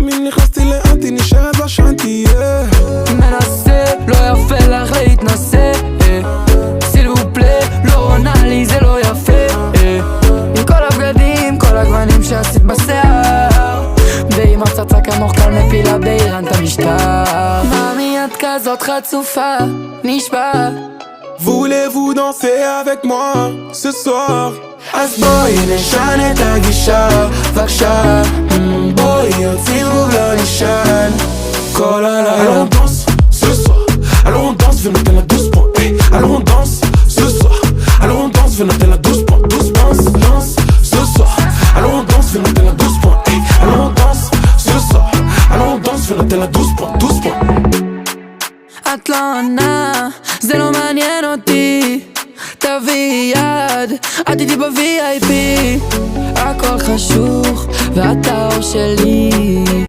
תמיד נכנסתי לאנטי, נשארת בשנתי, מנסה, לא יפה לך להתנסה, סיל ופלה, לא עונה לי זה לא יפה, עם כל הבגדים, כל הגוונים שעשית בשיער, ועם הפצצה כמוך קל מפילה באיראן את המשטר. מאמי את כזאת חצופה, נשבע. Voulez-vous danser avec moi ce soir? אז בואי נשנה את הגישה, בבקשה. בואי הציבוב לא נשען כל הלילה. Alors on danse ce soir, alors on danse, viens noter la 12 points. Alors on danse ce soir, alors on danse, viens noter la 12 points. 12 danse, danse ce soir, alors on danse, viens noter la 12 points. Alors on danse ce soir, alors on danse, viens noter la 12 points. 12 points. את לא עונה, זה לא מעניין אותי, תביא יד, את איתי ב-VIP, הכל חשוך ואת האור שלי.